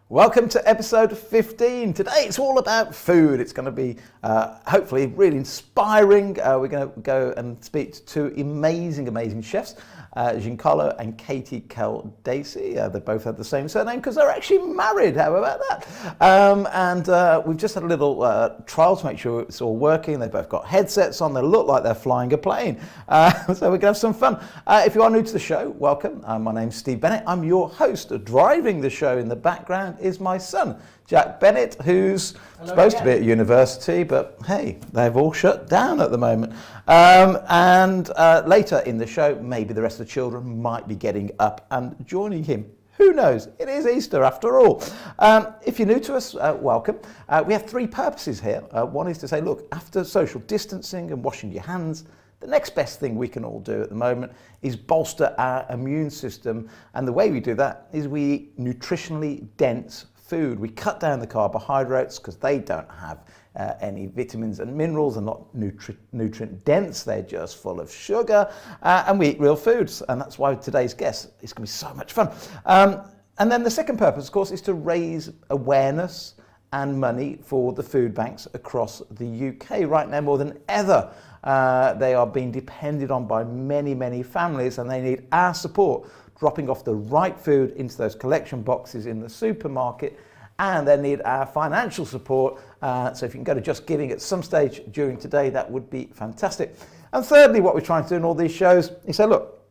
Welcome to episode 15. Today it's all about food. It's going to be hopefully really inspiring. We're going to go and speak to two amazing chefs, Giancarlo and Katie Dacey. They both have the same surname because they're actually married. How about that? We've just had a little trial to make sure it's all working. They've both got headsets on. They look like they're flying a plane. So we're going to have some fun. If you are new to the show, welcome. My name's Steve Bennett. I'm your host. Driving the show in the background is my son, Jack Bennett, who's supposed to be at university, but hey, they've all shut down at the moment. Later in the show, maybe the rest of the children might be getting up and joining him. Who knows? It is Easter after all. If you're new to us, welcome. We have three purposes here. One is to say, look, after social distancing and washing your hands, the next best thing we can all do at the moment is bolster our immune system. And the way we do that is we eat nutritionally dense food. We cut down the carbohydrates because they don't have any vitamins and minerals and not nutrient dense. They're just full of sugar. And we eat real foods. And that's why today's guest is going to be so much fun. And then the second purpose, of course, is to raise awareness and money for the food banks across the UK. Right now, more than ever, they are being depended on by many families, and they need our support, dropping off the right food into those collection boxes in the supermarket, and they need our financial support. So if you can go to Just Giving at some stage during today, that would be fantastic. And thirdly, what we're trying to do in all these shows is say, look,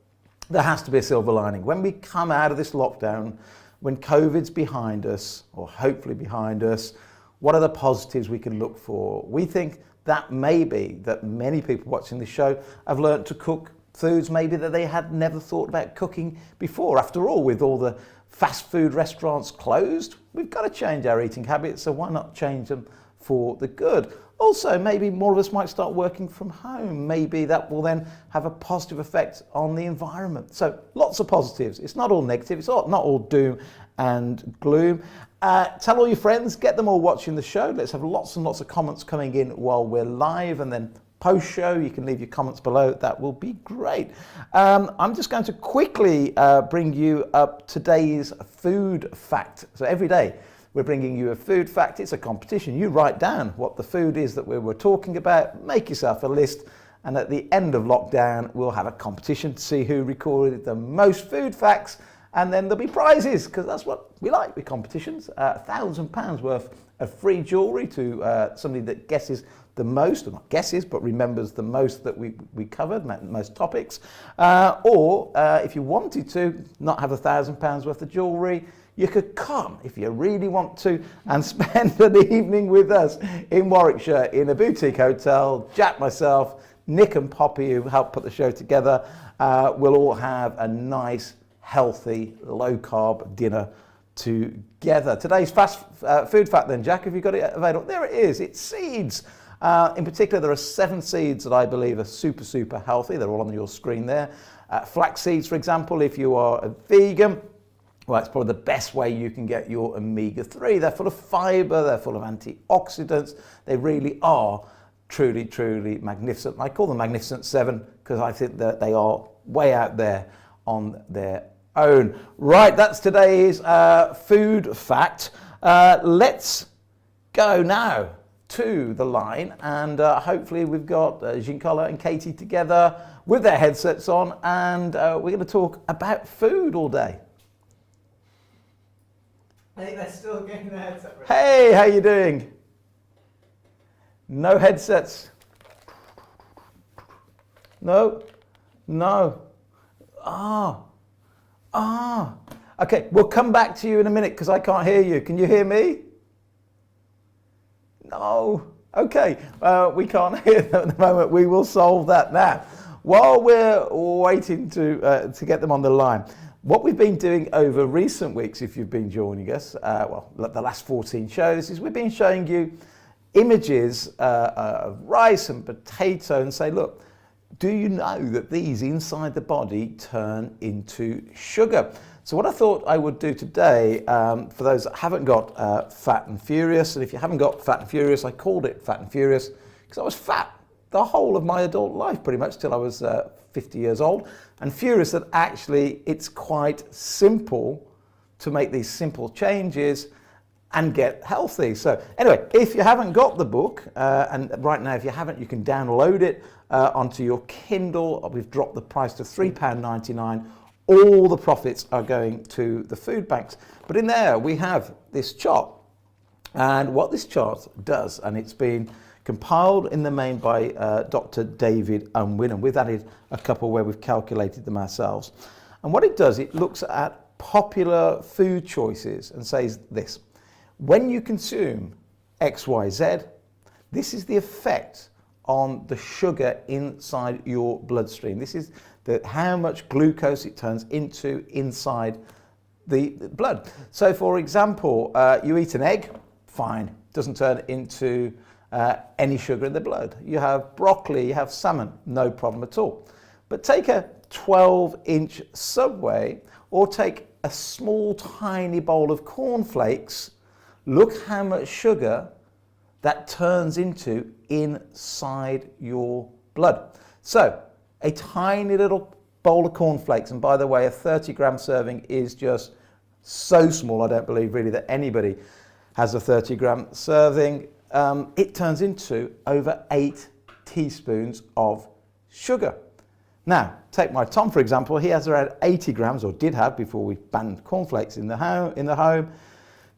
there has to be a silver lining. When we come out of this lockdown, when COVID's behind us, or hopefully behind us, what are the positives we can look for? We think that may be that many people watching this show have learned to cook foods maybe that they had never thought about cooking before. After all, with all the fast food restaurants closed, we've got to change our eating habits, so why not change them for the good? Also, maybe more of us might start working from home. Maybe that will then have a positive effect on the environment. So lots of positives. It's not all negative. It's not all doom and gloom. Tell all your friends, get them all watching the show. Let's have lots and lots of comments coming in while we're live, and then post-show, you can leave your comments below. That will be great. I'm just going to quickly bring you up today's food fact. So every day we're bringing you a food fact. It's a competition. You write down what the food is that we were talking about, make yourself a list, and at the end of lockdown, we'll have a competition to see who recorded the most food facts, and then there'll be prizes, because that's what we like with competitions. £1,000 worth of free jewellery to somebody that guesses the most, or not guesses, but remembers the most that we covered, most topics. Or if you wanted to not have £1,000 worth of jewellery, you could come, if you really want to, and spend an evening with us in Warwickshire in a boutique hotel. Jack, myself, Nick and Poppy, who helped put the show together, we'll all have a nice, healthy, low-carb dinner together. Today's fast food fact then, Jack, have you got it available? There it is. It's seeds. In particular, there are 7 seeds that I believe are super healthy. They're all on your screen there. Flax seeds, for example, if you are a vegan, well, it's probably the best way you can get your omega-3. They're full of fiber, they're full of antioxidants. They really are truly magnificent. I call them Magnificent 7 because I think that they are way out there on their own. Right, that's today's food fact. Let's go now to the line, and hopefully we've got Giancarlo and Katie together with their headsets on, and we're going to talk about food all day. I think they're still getting their headset ready. Hey, how you doing? No headsets. No. Okay, we'll come back to you in a minute because I can't hear you. Can you hear me? No. Okay, we can't hear them at the moment. We will solve that now. While we're waiting to get them on the line, what we've been doing over recent weeks, if you've been joining us, the last 14 shows, is we've been showing you images of rice and potato and say, look, do you know that these inside the body turn into sugar? So what I thought I would do today, for those that haven't got Fat and Furious, and if you haven't got Fat and Furious, I called it Fat and Furious because I was fat the whole of my adult life, pretty much till I was 50 years old, and furious that actually it's quite simple to make these simple changes and get healthy. So anyway, if you haven't got the book, and right now if you haven't, you can download it onto your Kindle. We've dropped the price to £3.99. All the profits are going to the food banks. But in there we have this chart. And what this chart does, and it's been compiled in the main by Dr. David Unwin, and we've added a couple where we've calculated them ourselves. And what it does, it looks at popular food choices and says this: when you consume XYZ, this is the effect on the sugar inside your bloodstream. This is how much glucose it turns into inside the blood. So for example, you eat an egg, fine, doesn't turn into any sugar in the blood. You have broccoli, you have salmon, no problem at all. But take a 12-inch Subway, or take a small tiny bowl of cornflakes, look how much sugar that turns into inside your blood. So a tiny little bowl of cornflakes, and by the way, a 30-gram serving is just so small, I don't believe really that anybody has a 30-gram serving. It turns into over 8 teaspoons of sugar. Now, take my Tom, for example. He has around 80 grams, or did have before we banned cornflakes in the home.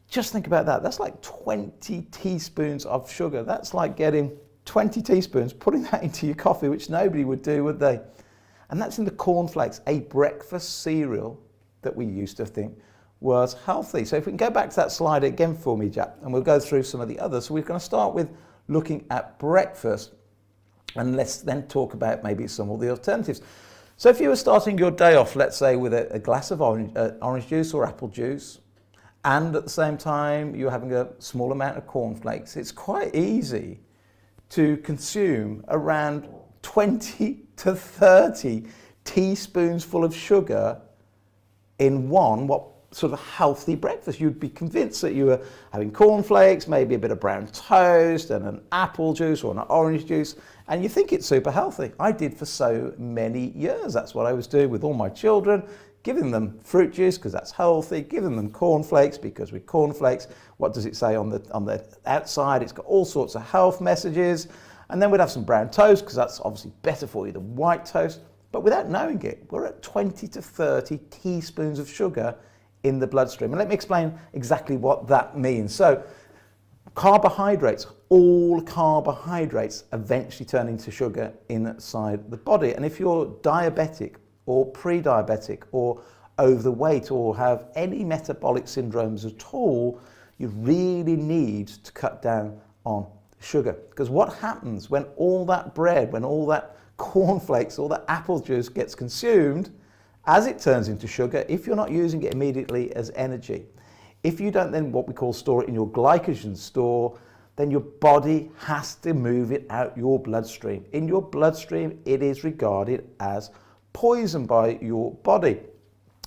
Just think about that. That's like 20 teaspoons of sugar. That's like getting 20 teaspoons, putting that into your coffee, which nobody would do, would they? And that's in the cornflakes, a breakfast cereal that we used to think was healthy. So if we can go back to that slide again for me, Jack, and we'll go through some of the others. So we're going to start with looking at breakfast, and let's then talk about maybe some of the alternatives. So if you were starting your day off, let's say with a glass of orange juice or apple juice, and at the same time you're having a small amount of cornflakes, it's quite easy to consume around 20 to 30 teaspoons full of sugar in what sort of healthy breakfast. You'd be convinced that you were having cornflakes, maybe a bit of brown toast and an apple juice or an orange juice, and you think it's super healthy. I did for so many years. That's what I was doing with all my children, giving them fruit juice because that's healthy, giving them cornflakes because with cornflakes, what does it say on the outside? It's got all sorts of health messages. And then we'd have some brown toast because that's obviously better for you than white toast. But without knowing it, we're at 20 to 30 teaspoons of sugar in the bloodstream. And let me explain exactly what that means. So carbohydrates, all carbohydrates eventually turn into sugar inside the body. And if you're diabetic or pre-diabetic or overweight or have any metabolic syndromes at all, you really need to cut down on sugar. Because what happens when all that bread, when all that cornflakes, all that apple juice gets consumed, as it turns into sugar, if you're not using it immediately as energy, if you don't then what we call store it in your glycogen store, then your body has to move it out your bloodstream. In your bloodstream, it is regarded as poison by your body.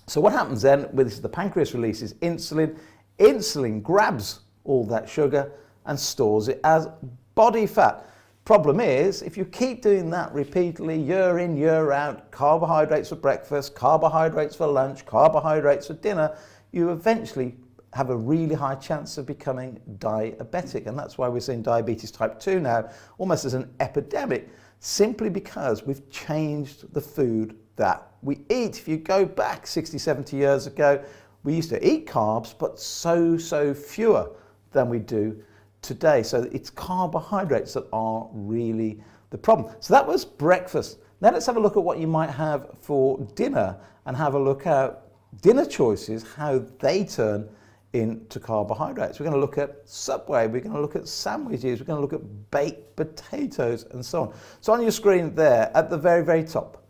So what happens then with the pancreas releases insulin. Insulin grabs all that sugar and stores it as body fat. Problem is, if you keep doing that repeatedly, year in, year out, carbohydrates for breakfast, carbohydrates for lunch, carbohydrates for dinner, you eventually have a really high chance of becoming diabetic. And that's why we're seeing diabetes type 2 now almost as an epidemic, simply because we've changed the food that we eat. If you go back 60, 70 years ago, we used to eat carbs, but so fewer than we do today. So it's carbohydrates that are really the problem. So that was breakfast. Now let's have a look at what you might have for dinner and have a look at dinner choices, how they turn into carbohydrates. We're going to look at Subway, we're going to look at sandwiches, we're going to look at baked potatoes and so on. So on your screen there at the very top,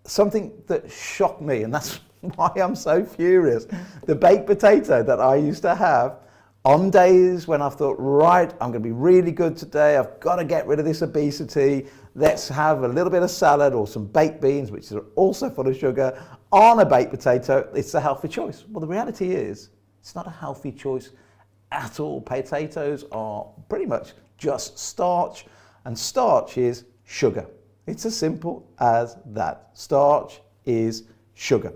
something that shocked me, and that's why I'm so furious, the baked potato that I used to have on days when I thought, right, I'm going to be really good today, I've got to get rid of this obesity, let's have a little bit of salad or some baked beans, which are also full of sugar, on a baked potato. It's a healthy choice. Well, the reality is, it's not a healthy choice at all. Potatoes are pretty much just starch, and starch is sugar. It's as simple as that. Starch is sugar.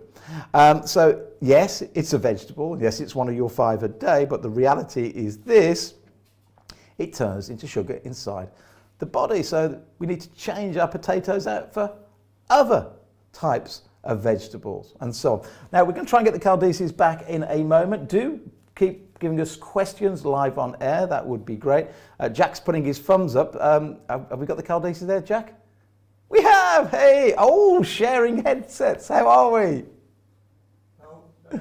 So yes, it's a vegetable. Yes, it's one of your 5 a day, but the reality is this: it turns into sugar inside the body. So we need to change our potatoes out for other types of vegetables and so on. Now we're going to try and get the Caldesis back in a moment. Do keep giving us questions live on air. That would be great. Jack's putting his thumbs up. Have we got the Caldesis there, Jack? We have. Hey, oh, sharing headsets. How are we? No, no,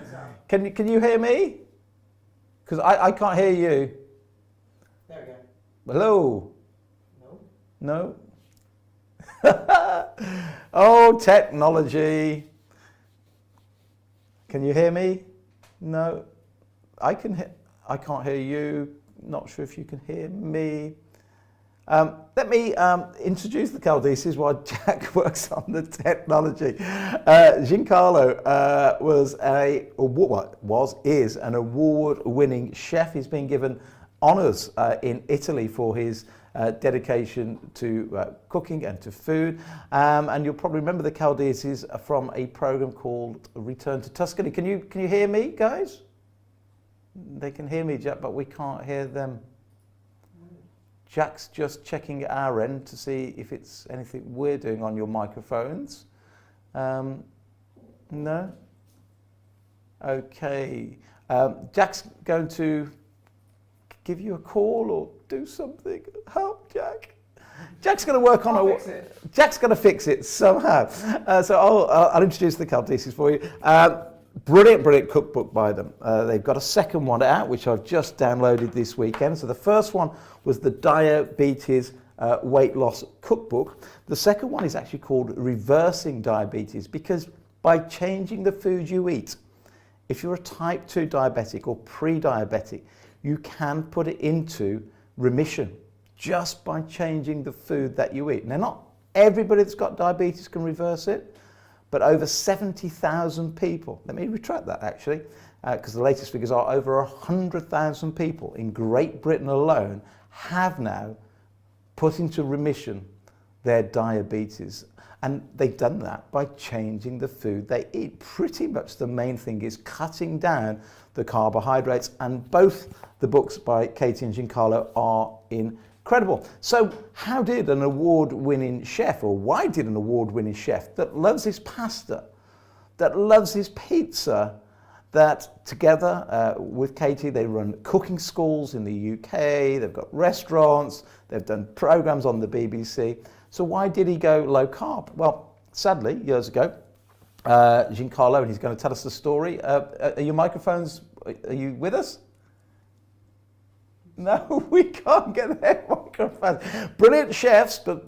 Can you hear me? Because I can't hear you. there we go. Hello. No. No. Oh, technology. Can you hear me? No. I can't hear you. Not sure if you can hear me. Let me introduce the Caldesis while Jack works on the technology. Giancarlo is an award-winning chef. He's been given honours in Italy for his dedication to cooking and to food. And you'll probably remember the Caldesis from a program called Return to Tuscany. Can you hear me, guys? They can hear me, Jack, but we can't hear them. Jack's just checking our end to see if it's anything we're doing on your microphones. No? Okay. Jack's going to give you a call or do something. Help, Jack. Jack's going to work on it. Jack's going to fix it somehow. So I'll introduce the Caldesis for you. Brilliant cookbook by them. They've got a second one out, which I've just downloaded this weekend. So the first one was the Diabetes Weight Loss Cookbook. The second one is actually called Reversing Diabetes, because by changing the food you eat, if you're a type 2 diabetic or pre-diabetic, you can put it into remission just by changing the food that you eat. Now, not everybody that's got diabetes can reverse it, but over 70,000 people, let me retract that actually, because the latest figures are over 100,000 people in Great Britain alone have now put into remission their diabetes. And they've done that by changing the food they eat. Pretty much the main thing is cutting down the carbohydrates, and both the books by Katie and Giancarlo are incredible. So how did an award-winning chef, or why did an award-winning chef that loves his pasta, that loves his pizza, that together with Katie, they run cooking schools in the UK, they've got restaurants, they've done programs on the BBC. So why did he go low carb? Well, sadly, years ago, Giancarlo, and he's going to tell us the story. Are your microphones, are you with us? No, we can't get their microphones. Brilliant chefs, but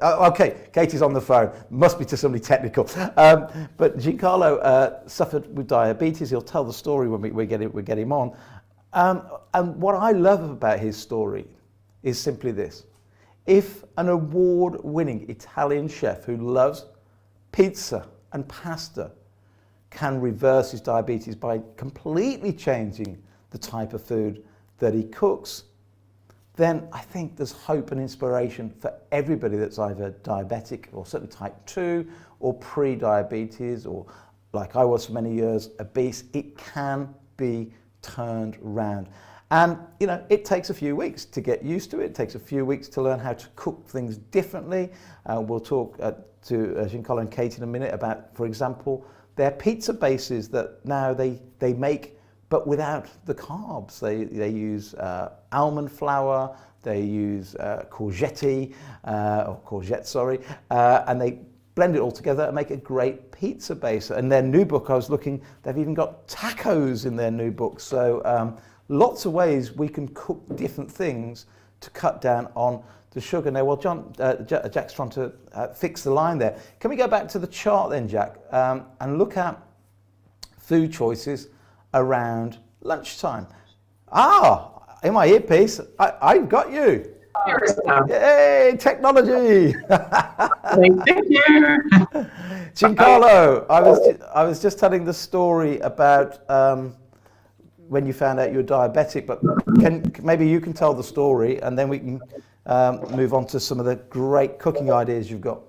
okay, Katie's on the phone. Must be to somebody technical. But Giancarlo suffered with diabetes. He'll tell the story when we get him on. And what I love about his story is simply this: if an award-winning Italian chef who loves pizza and pasta can reverse his diabetes by completely changing the type of food that he cooks, then I think there's hope and inspiration for everybody that's either diabetic or certainly type 2 or pre-diabetes, or like I was for many years, obese. It can be turned around. And you know, it takes a few weeks to get used to it. It takes a few weeks to learn how to cook things differently. We'll talk to Giancarlo and Kate in a minute about, for example, their pizza bases that now they make, but without the carbs. They use almond flour, they use courgette, and they blend it all together and make a great pizza base. And their new book, I was looking, they've even got tacos in their new book. So lots of ways we can cook different things to cut down on the sugar. Now, well, Jack's trying to fix the line there. Can we go back to the chart then, Jack, and look at food choices around lunchtime? In my earpiece, I've got you. Yay, technology! Thank you. Giancarlo, I was just telling the story about when you found out you were diabetic, but maybe you can tell the story, and then we can move on to some of the great cooking ideas you've got.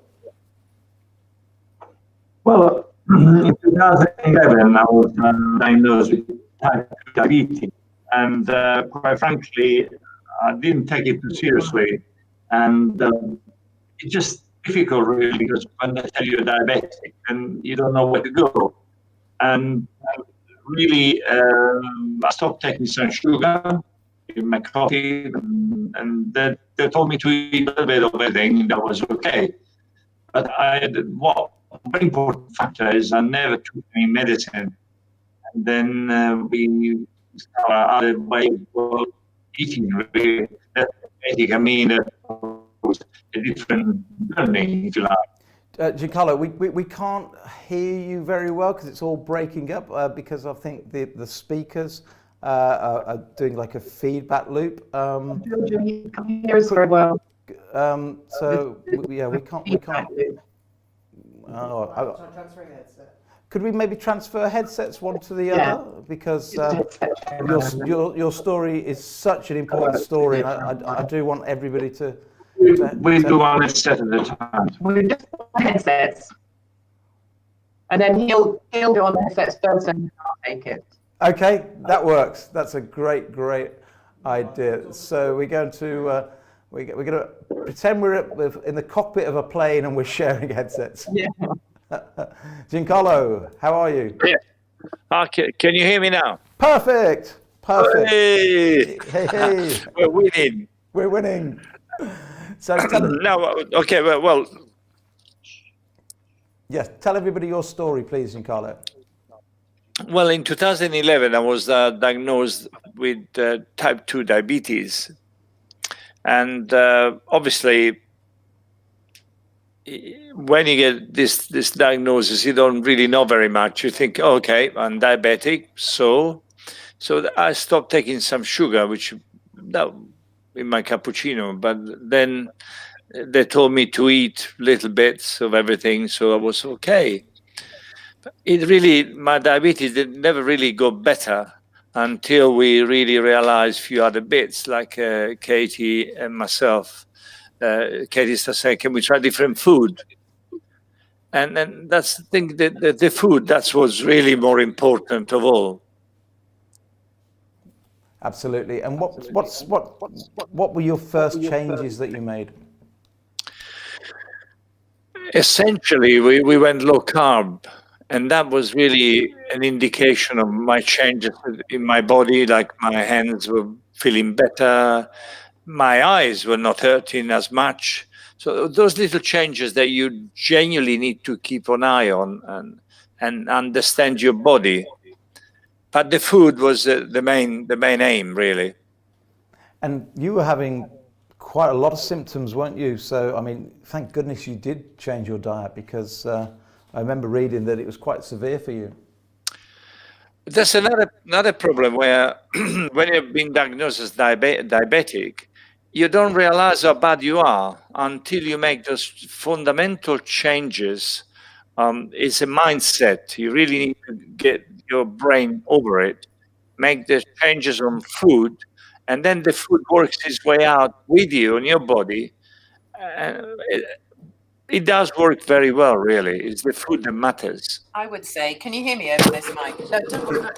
Well, In 2011, I was diagnosed with type 2 diabetes, and quite frankly, I didn't take it too seriously, and it's just difficult really because when they tell you're diabetic, and you don't know where to go, and really, I stopped taking some sugar in my coffee, and they told me to eat a little bit of everything, and that was okay. But what very important factor is I never took any medicine. And then we started way of eating really. That I mean, it was a different journey, if you like. Giancarlo, we can't hear you very well because it's all breaking up because I think the speakers are doing like a feedback loop. You can hear us very well. So yeah, we can't. Transferring headset. Could we maybe transfer headsets one to the other? Because your story is such an important story, and I do want everybody to. We do one headset at a time. We just headsets, and then he'll do on the headsets first, and I'll take it. Okay, that works. That's a great idea. So we're going to pretend we're in the cockpit of a plane and we're sharing headsets. Yeah. Giancarlo, how are you? Yeah. Can you hear me now? Perfect. Hey. Hey. We're winning. We're winning. So Okay. Well. Yes. Tell everybody your story, please, Giancarlo. Well, in 2011, I was diagnosed with type 2 diabetes, and obviously, when you get this diagnosis, you don't really know very much. You think, oh, okay, I'm diabetic, so I stopped taking some sugar, which in my cappuccino. But then they told me to eat little bits of everything, so I was okay. My diabetes never really got better until we really realized a few other bits, like Katie and myself. Katie started saying, can we try different food? And that's the thing, that the food, that's what's really more important of all. Absolutely. And what were your first changes that you made? Essentially, we went low carb. And that was really an indication of my changes in my body, like my hands were feeling better, my eyes were not hurting as much. So those little changes that you genuinely need to keep an eye on and understand your body. But the food was the main aim, really. And you were having quite a lot of symptoms, weren't you? So, I mean, thank goodness you did change your diet, because I remember reading that it was quite severe for you. There's another problem where when you've been diagnosed as diabetic, you don't realize how bad you are until you make those fundamental changes. It's a mindset. You really need to get your brain over it, make the changes on food, and then the food works its way out with you in your body. It does work very well, really. It's the food that matters. I would say, can you hear me over this mic? No, don't worry.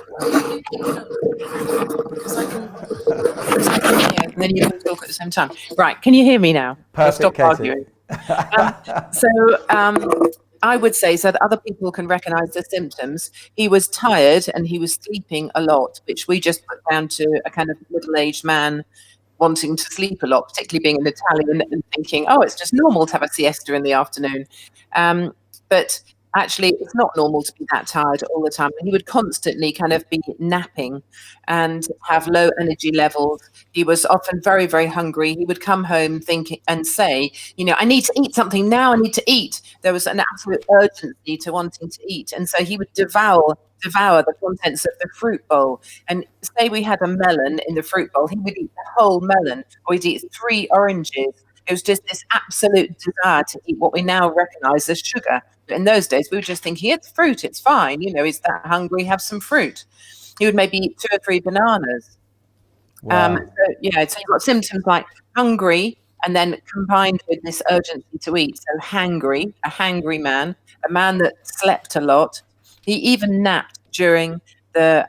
And then you can talk at the same time. Right, can you hear me now? Perfect, Stop Katie. arguing. I would say, so that other people can recognize the symptoms, he was tired and he was sleeping a lot, which we just put down to a kind of middle-aged man wanting to sleep a lot, particularly being an Italian and thinking, oh, it's just normal to have a siesta in the afternoon. But actually, it's not normal to be that tired all the time. He would constantly kind of be napping and have low energy levels. He was often very, very hungry. He would come home thinking and say, I need to eat something now. I need to eat. There was an absolute urgency to wanting to eat. And so he would devour the contents of the fruit bowl. And say we had a melon in the fruit bowl, he would eat the whole melon, or he'd eat 3 oranges. It was just this absolute desire to eat what we now recognize as sugar. But in those days, we were just thinking, it's fruit, it's fine. He's that hungry, have some fruit. He would maybe eat 2 or 3 bananas. Wow. So you've got symptoms like hungry, And then combined with this urgency to eat, so a hangry man, a man that slept a lot. He even napped during the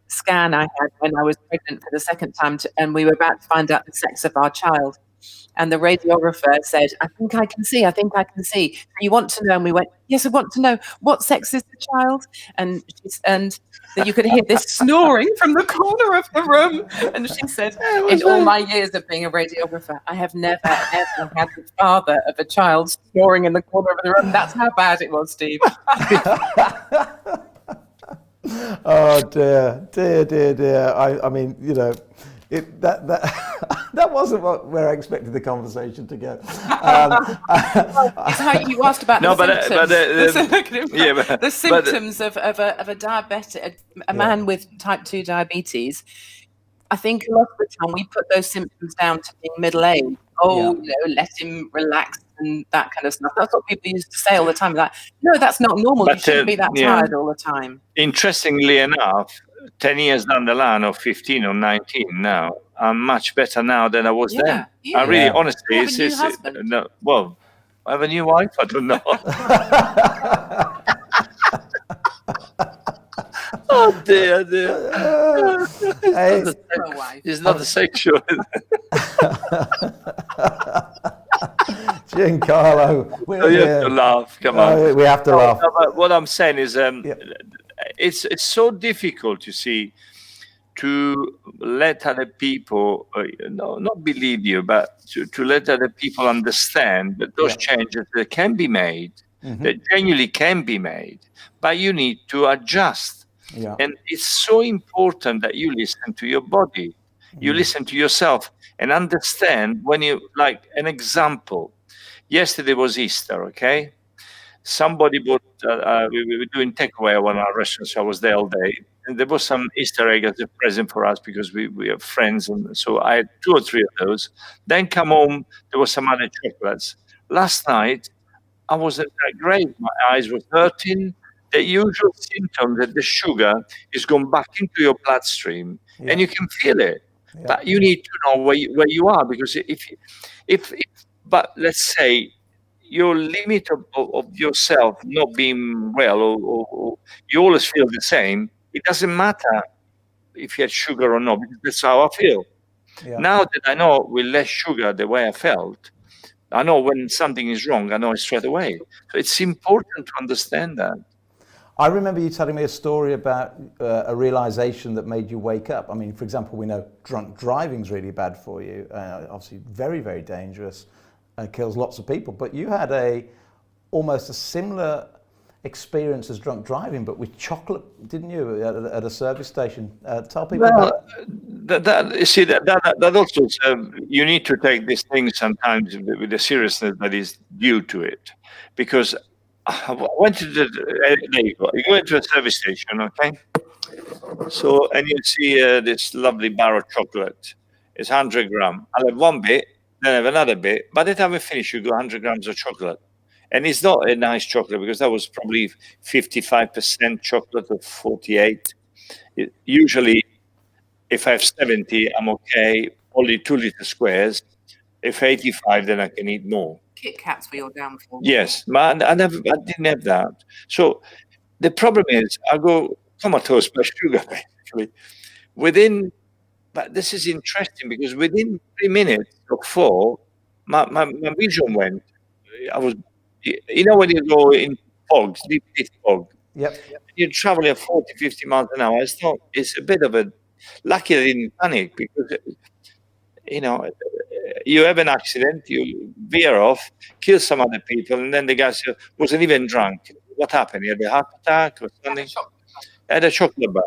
scan I had when I was pregnant for the second time, and we were about to find out the sex of our child. And the radiographer said, I think I can see. You want to know? And we went, yes, I want to know. What sex is the child? And you could hear this snoring from the corner of the room. And she said, in all my years of being a radiographer, I have never, ever had the father of a child snoring in the corner of the room. That's how bad it was, Steve. Oh dear. I mean, you know, that wasn't where I expected the conversation to go. It's how you asked about the symptoms of a diabetic, a man with type 2 diabetes. I think a lot of the time we put those symptoms down to being middle-aged. You know, let him relax and that kind of stuff. That's what people used to say all the time. Like, no, that's not normal. You shouldn't be that tired all the time. Interestingly enough, 10 years down the line, or 15 or 19 now, I'm much better now than I was then. I really, honestly, I have a new wife? I don't know. Oh dear. It's not a sexual. Giancarlo, you have to laugh. Come on. We have to laugh. No, but what I'm saying is, it's so difficult, you see, to let other people, not believe you, but to let other people understand that those changes that can be made, that genuinely can be made, but you need to adjust. And it's so important that you listen to your body, you listen to yourself, and understand when you, like an example. Yesterday was Easter, okay? Somebody bought, we were doing takeaway at one of our restaurants, so I was there all day. And there was some Easter egg as a present for us because we are friends. And so I had 2 or 3 of those. Then come home, there was some other chocolates. Last night, I wasn't that great. My eyes were hurting. The usual symptom that the sugar is going back into your bloodstream and you can feel it. But you need to know where you are, because but let's say your limit of yourself not being well, or you always feel the same, it doesn't matter if you had sugar or not, because that's how I feel. Now that I know with less sugar the way I felt, I know when something is wrong, I know it straight away. So it's important to understand that. I remember you telling me a story about a realization that made you wake up. I mean, for example, we know drunk driving is really bad for you. Obviously, very, very dangerous. Kills lots of people. But you had almost a similar experience as drunk driving, but with chocolate, didn't you, at a service station? Tell people about that. That also, you need to take these things sometimes with the seriousness that is due to it, because I went to there you go. You go into a service station, okay? So, and you see this lovely bar of chocolate. It's 100 grams. I'll have one bit, then have another bit. By the time I finish, you go 100 grams of chocolate. And it's not a nice chocolate, because that was probably 55% chocolate or 48. Usually, if I have 70, I'm okay. Only 2 liter squares. If 85, then I can eat more. Kit Kats for your downfall. Yes, but I didn't have that. So the problem is, I go comatose by sugar, basically. But this is interesting, because within 3 minutes or 4, my vision went. I was, when you go in fogs, deep fog, you're traveling at 40, 50 miles an hour. It's a bit of a, lucky I didn't panic, because, you have an accident, you veer off, kill some other people, and then the guy wasn't even drunk. What happened? He had a heart attack or something? Had a chocolate bar.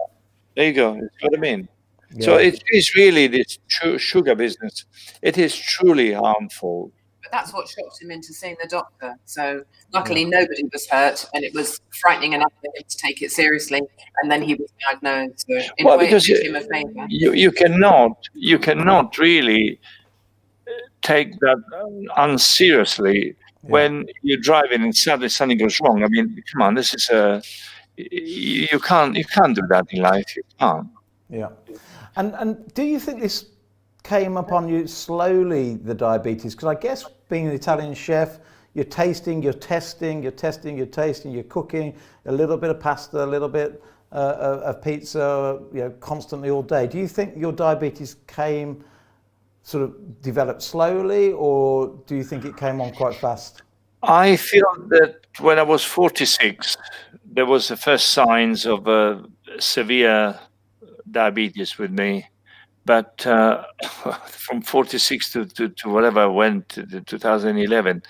There you go. That's what I mean. Yeah. So it is really this sugar business. It is truly harmful. But that's what shocked him into seeing the doctor. So luckily nobody was hurt, and it was frightening enough for him to take it seriously. And then he was diagnosed. So in a way, because it did him a favour. You cannot really take that unseriously when you're driving and suddenly something goes wrong. I mean, come on, this is you can't do that in life. You can't. Yeah. And do you think this came upon you slowly, the diabetes? Because I guess being an Italian chef, you're tasting, you're testing, you're testing, you're tasting, you're cooking a little bit of pasta, a little bit of pizza, constantly all day. Do you think your diabetes came sort of developed slowly, or do you think it came on quite fast? I feel that when I was 46, there was the first signs of severe diabetes with me. But from 46 to whatever I went to 2011,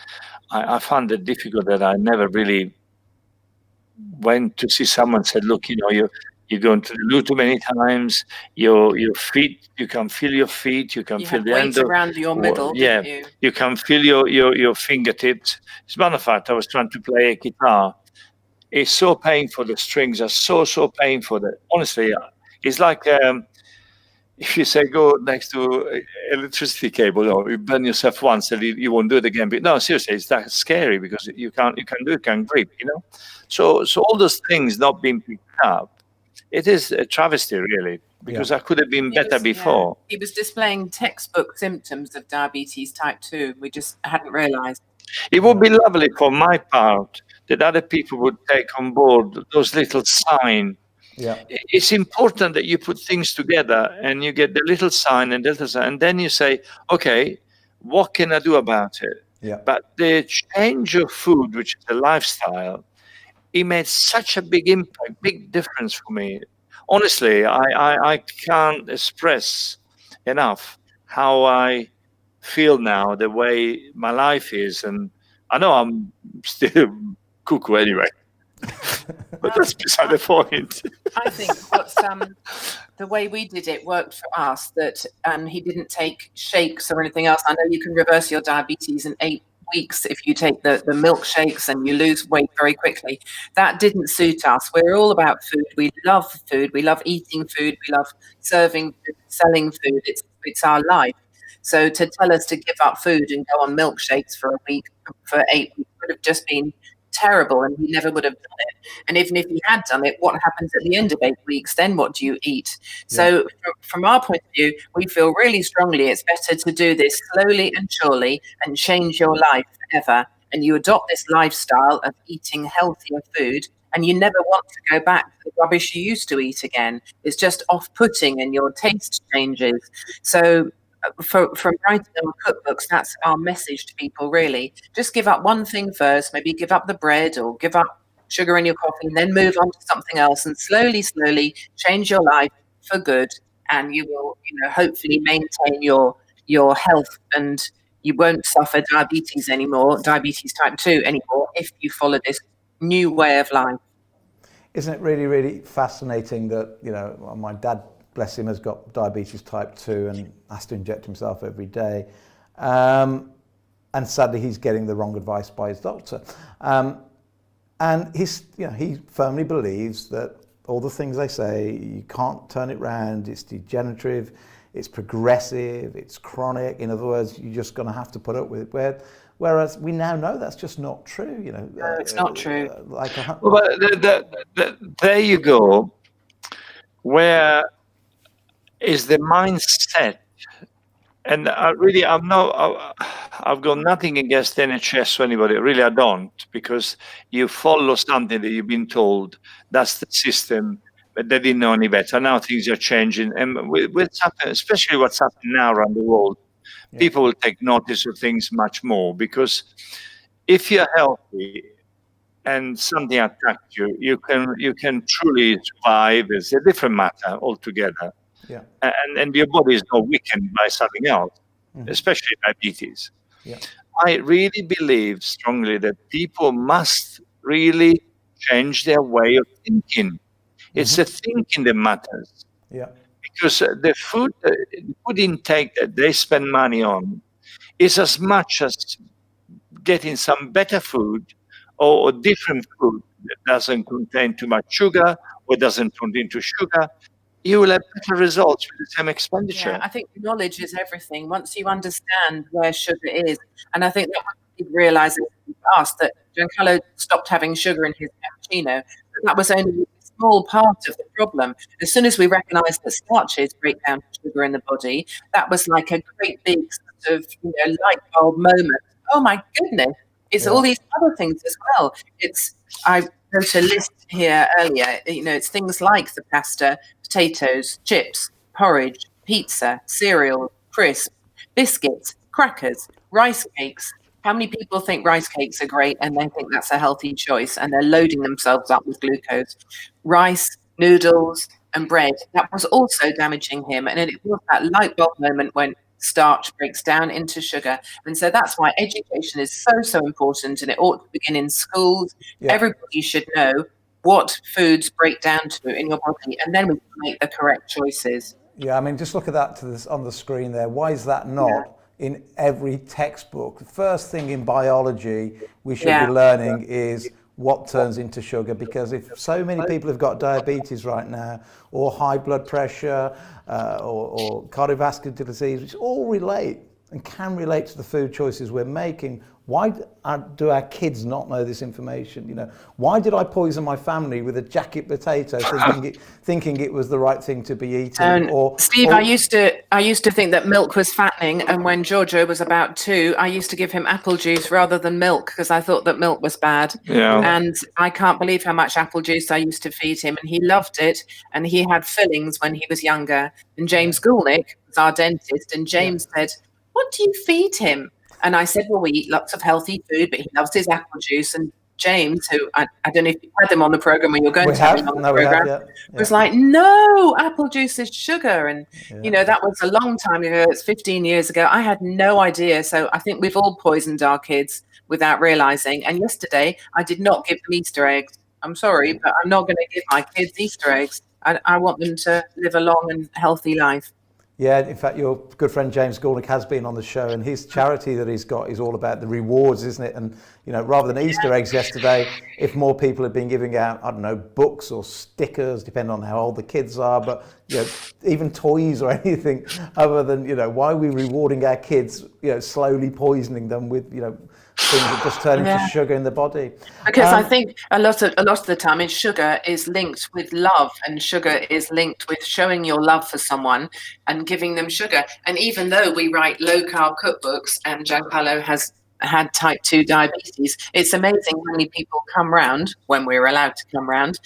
I found it difficult that I never really went to see someone and said, look, you're going to the loo too many times. Your feet, you can feel your feet. You can feel the end of around your middle. Yeah, didn't you? You can feel your fingertips. As a matter of fact, I was trying to play a guitar. It's so painful. The strings are so painful that honestly, it's like if you say go next to electricity cable, you burn yourself once and you won't do it again. But no, seriously, it's that scary because you can do it, can grip, So all those things not being picked up, it is a travesty, really, because I could have been better before. Yeah. He was displaying textbook symptoms of diabetes type 2. We just hadn't realised. It would be lovely for my part that other people would take on board those little signs. Yeah. It's important that you put things together and you get the little sign and then you say, okay, what can I do about it? Yeah. But the change of food, which is a lifestyle, it made such a big impact, big difference for me. Honestly, I can't express enough how I feel now, the way my life is. And I know I'm still cuckoo anyway. But that's beside the point. I think the way we did it worked for us, that he didn't take shakes or anything else. I know you can reverse your diabetes in 8 weeks if you take the milkshakes and you lose weight very quickly. That didn't suit us. We're all about food. We love food. We love eating food. We love serving food, selling food. It's our life. So to tell us to give up food and go on milkshakes for a week, for 8 weeks, would have just been terrible, and he never would have done it. And even if he had done it, what happens at the end of 8 weeks? Then what do you eat? So from our point of view, we feel really strongly it's better to do this slowly and surely and change your life forever. And you adopt this lifestyle of eating healthier food, and you never want to go back to the rubbish you used to eat again. It's just off-putting and your taste changes. So from writing our cookbooks, that's our message to people, really. Just give up one thing first, maybe give up the bread or give up sugar in your coffee, and then move on to something else, and slowly change your life for good, and you will hopefully maintain your health, and you won't suffer diabetes type 2 anymore, if you follow this new way of life. Isn't it really, really fascinating that, my dad, bless him, has got diabetes type 2 and has to inject himself every day. And sadly, he's getting the wrong advice by his doctor. And he firmly believes that all the things they say, you can't turn it round, it's degenerative, it's progressive, it's chronic. In other words, you're just going to have to put up with it. Whereas we now know that's just not true. No, it's not true. There you go. Where is the mindset? And I've got nothing against NHS or anybody. Really, I don't, because you follow something that you've been told. That's the system, but they didn't know any better. Now things are changing, and what's happening, especially what's happening now around the world, people will take notice of things much more, because if you're healthy and something attacks you, you can truly survive. It's a different matter altogether. Yeah. And your body is not weakened by something else, especially diabetes. Yeah. I really believe strongly that people must really change their way of thinking. It's the thinking that matters. Yeah. Because the food intake that they spend money on is as much as getting some better food or different food that doesn't contain too much sugar or doesn't contain too sugar. You will have better results with the same expenditure. Yeah, I think knowledge is everything. Once you understand where sugar is, and I think that people realise in the past that Giancarlo stopped having sugar in his cappuccino. That was only small part of the problem. As soon as we recognised that starches break down sugar in the body, that was like a great big sort of light bulb moment. Oh my goodness! It's all these other things as well. I wrote a list here earlier. It's things like the pasta, potatoes, chips, porridge, pizza, cereal, crisps, biscuits, crackers, rice cakes. How many people think rice cakes are great and they think that's a healthy choice and they're loading themselves up with glucose? Rice, noodles, and bread. That was also damaging him. And it was that light bulb moment when starch breaks down into sugar. And so that's why education is so important, and it ought to begin in schools. Yeah. Everybody should know what foods break down to in your body, and then we can make the correct choices. Yeah, I mean, just look at that on the screen there. Why is that not in every textbook? The first thing in biology we should be learning is what turns into sugar, because if so many people have got diabetes right now, or high blood pressure, or cardiovascular disease, which all relate and can relate to the food choices we're making. Why do our kids not know this information? Why did I poison my family with a jacket potato, thinking it was the right thing to be eating? Steve, I used to think that milk was fattening, and when Giorgio was about 2, I used to give him apple juice rather than milk because I thought that milk was bad. Yeah. And I can't believe how much apple juice I used to feed him, and he loved it. And he had fillings when he was younger. And James Goulnick was our dentist, and James said, "What do you feed him?" And I said, well, we eat lots of healthy food, but he loves his apple juice. And James, who I don't know if you had him on the program or you're going to have him on the program, was like, no, apple juice is sugar. And, that was a long time ago. It's 15 years ago. I had no idea. So I think we've all poisoned our kids without realizing. And yesterday, I did not give them Easter eggs. I'm sorry, but I'm not going to give my kids Easter eggs. I want them to live a long and healthy life. Yeah, in fact, your good friend James Goulnick has been on the show, and his charity that he's got is all about the rewards, isn't it? And, rather than Easter eggs yesterday, if more people had been giving out, I don't know, books or stickers, depending on how old the kids are, but, even toys or anything other than, why are we rewarding our kids, slowly poisoning them with, things that just turn into sugar in the body? Because I think a lot of the time, sugar is linked with love, and sugar is linked with showing your love for someone and giving them sugar. And even though we write low carb cookbooks, and Giancarlo has had type 2 diabetes, it's amazing how many people come round when we're allowed to come round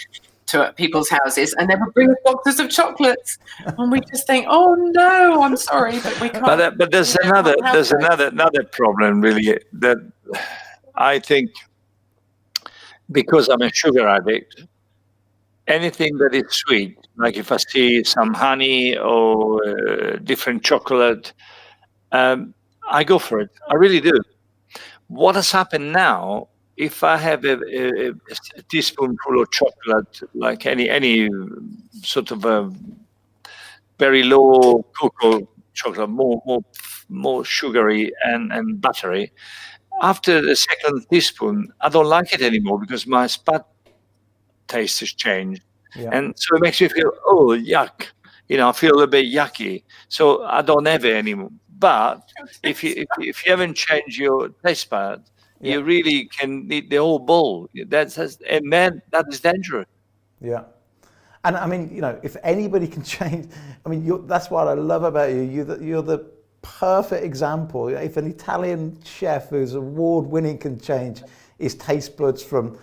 to people's houses, and they would bring us boxes of chocolates, and we just think, oh no, I'm sorry, but we can't. But there's another problem really, that I think, because I'm a sugar addict, anything that is sweet, like if I see some honey or different chocolate, I go for it. I really do. What has happened now, if I have a teaspoonful of chocolate, like any sort of a very low cocoa chocolate, more sugary and buttery, after the second teaspoon, I don't like it anymore because my spat taste has changed. Yeah. And so it makes me feel, oh, yuck. I feel a bit yucky. So I don't have it anymore. But if you haven't changed your taste bud, you really can eat the whole bowl. That is dangerous. Yeah. And I mean, if anybody can change, I mean, that's what I love about you. You're the perfect example. If an Italian chef who's award-winning can change his taste buds from,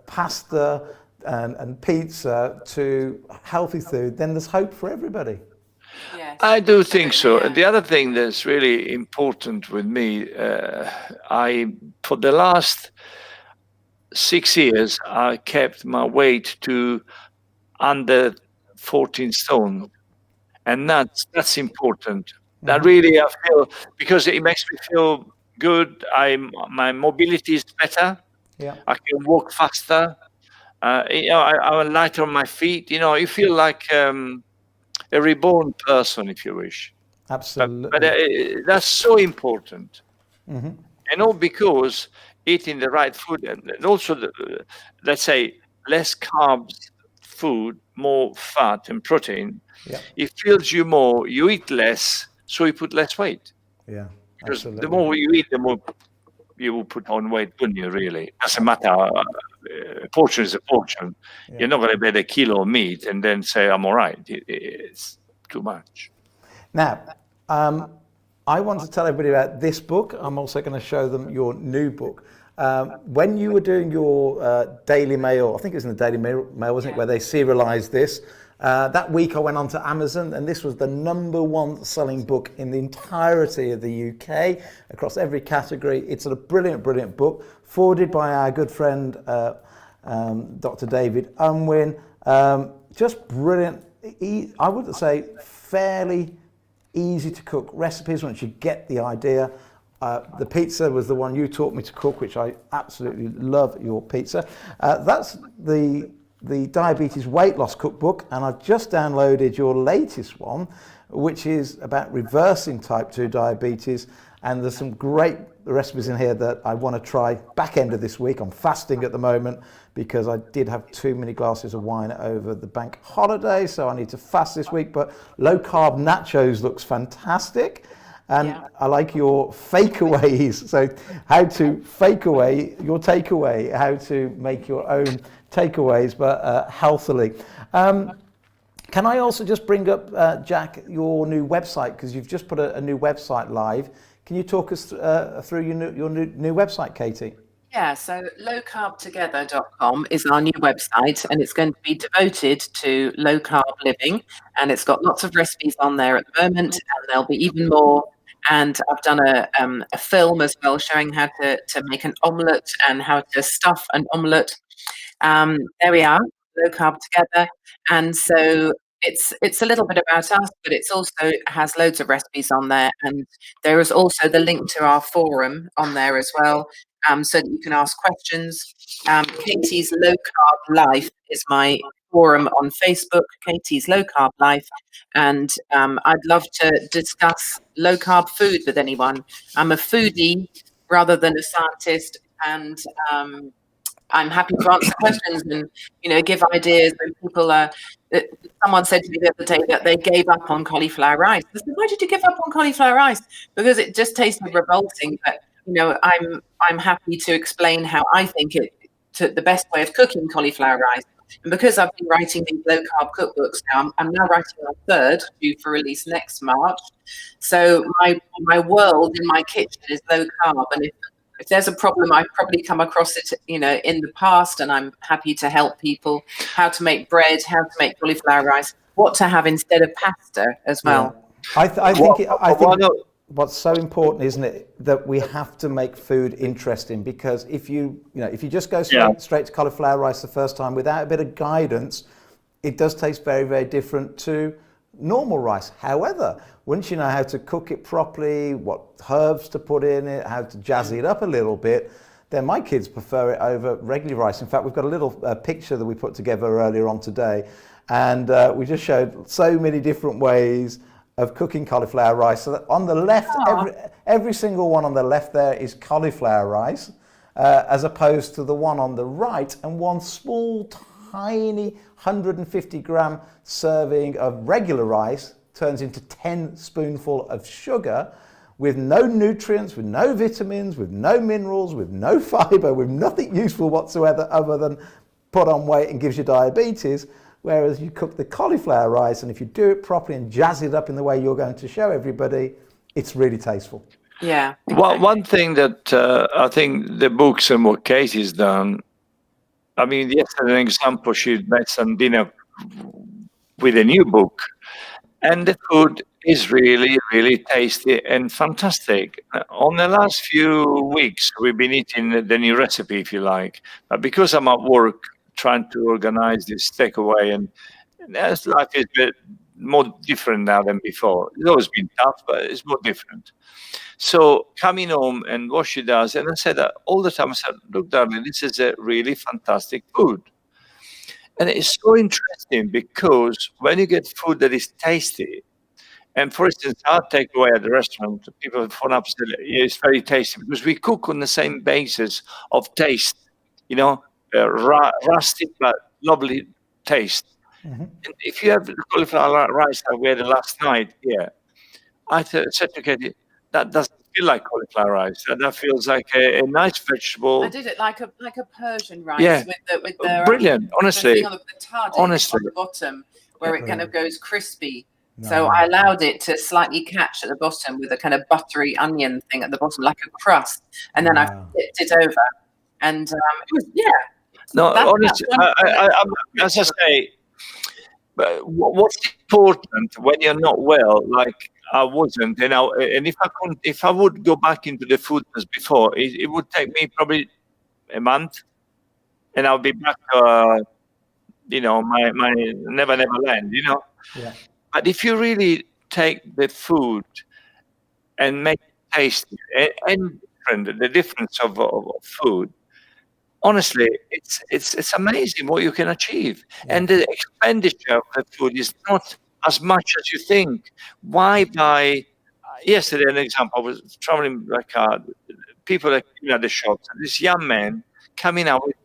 pasta and pizza to healthy food, then there's hope for everybody. Yes. I do think so. And the other thing that's really important with me, for the last 6 years, I kept my weight to under 14 stone. And that's important. Mm-hmm. That really, I feel, because it makes me feel good. My mobility is better. Yeah. I can walk faster. I'm lighter on my feet. You feel like a reborn person, if you wish. Absolutely. But that's so important. Mm-hmm. And all because eating the right food, and also, let's say, less carbs food, more fat and protein, it fills you more. You eat less, so you put less weight. Yeah, because the more you eat, the more you will put on weight, wouldn't you, really? Doesn't matter a portion is a portion. Yeah. You're not going to get a kilo of meat and then say, I'm all right. It's too much. Now, I want to tell everybody about this book. I'm also going to show them your new book. When you were doing your Daily Mail, I think it was in the Daily Mail, wasn't it, where they serialized this, that week I went on to Amazon, and this was the #1 selling book in the entirety of the UK, across every category. It's a brilliant, brilliant book, forwarded by our good friend, Dr. David Unwin. Just brilliant. I would say fairly easy to cook recipes once you get the idea. The pizza was the one you taught me to cook, which I absolutely love your pizza. That's the Diabetes Weight Loss Cookbook, and I've just downloaded your latest one, which is about reversing type 2 diabetes. And there's some great recipes in here that I want to try back end of this week. I'm fasting at the moment because I did have too many glasses of wine over the bank holiday, so I need to fast this week. But low carb nachos looks fantastic. And I like your fakeaways. So how to fake away your takeaway, how to make your own takeaways, but healthily. Can I also just bring up, Jack, your new website, because you've just put a new website live. Can you talk us through your new website, Katie? Yeah, so lowcarbtogether.com is our new website, and it's going to be devoted to low carb living, and it's got lots of recipes on there at the moment, and there'll be even more. And I've done a film as well showing how to make an omelette and how to stuff an omelette. There we are, Low Carb Together. And so it's a little bit about us, but it's also has loads of recipes on there. And there is also the link to our forum on there as well, so that you can ask questions. Katie's Low Carb Life is my forum on Facebook, Katie's Low Carb Life. And I'd love to discuss low carb food with anyone. I'm a foodie rather than a scientist, and I'm happy to answer questions and give ideas. When people someone said to me the other day that they gave up on cauliflower rice. I said, why did you give up on cauliflower rice? Because it just tasted revolting. But I'm happy to explain how I think the best way of cooking cauliflower rice. And because I've been writing these low carb cookbooks now, I'm now writing a third due for release next March. So my world in my kitchen is low carb, and if there's a problem, I've probably come across it, in the past, and I'm happy to help people how to make bread, how to make cauliflower rice, what to have instead of pasta as well. Yeah. I think what's so important, isn't it, that we have to make food interesting, because if you just go straight to cauliflower rice the first time without a bit of guidance, it does taste very, very different to normal rice. However, once you know how to cook it properly, what herbs to put in it, how to jazzy it up a little bit, then my kids prefer it over regular rice. In fact, we've got a little picture that we put together earlier on today, and we just showed so many different ways of cooking cauliflower rice. So that on the left, every single one on the left there is cauliflower rice, as opposed to the one on the right, and one small, tiny 150 gram serving of regular rice turns into 10 spoonful of sugar, with no nutrients, with no vitamins, with no minerals, with no fiber, with nothing useful whatsoever other than put on weight and gives you diabetes. Whereas you cook the cauliflower rice, and if you do it properly and jazz it up in the way you're going to show everybody, it's really tasteful. Yeah. Well, one thing that I think the books and what Katie's done, I mean, yesterday, an example, she made some dinner with a new book, and the food is really, really tasty and fantastic. On the last few weeks, we've been eating the new recipe, if you like. But because I'm at work trying to organize this takeaway, and as life is a bit more different now than before. It's always been tough, but it's more different. So coming home and what she does, and I said that all the time, I said, look, darling, this is a really fantastic food. And it's so interesting because when you get food that is tasty, and for instance, our takeaway at the restaurant, people phone up and say, yeah, it's very tasty, because we cook on the same basis of taste, rustic but lovely taste. Mm-hmm. And if you have the cauliflower rice that we had last night, I said to Katie, that doesn't feel like cauliflower rice. That feels like a nice vegetable. I did it like a Persian rice Yeah. with the Brilliant, the honestly. thing on the tardine Honestly. on the bottom where it kind of goes crispy. No. So I allowed it to slightly catch at the bottom with a kind of buttery onion thing at the bottom, like a crust, and then I flipped it over, and it was No, honestly, as I say, but what's important when you're not well, like I wasn't, and if I would go back into the food as before, it would take me probably a month, and I'll be back to my never land, Yeah. But if you really take the food and make it tasty and different, the difference of food, honestly, it's amazing what you can achieve. Yeah. And the expenditure of the food is not as much as you think. Why buy? Yesterday, an example, I was traveling by car. People are at the shops. And this young man coming out with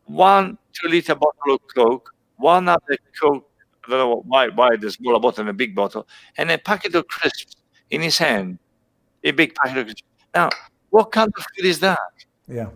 1 2-liter bottle of Coke, one other Coke. I don't know why the smaller bottle and a big bottle, and a packet of crisps in his hand. A big packet of crisps. Now, what kind of food is that? Yeah.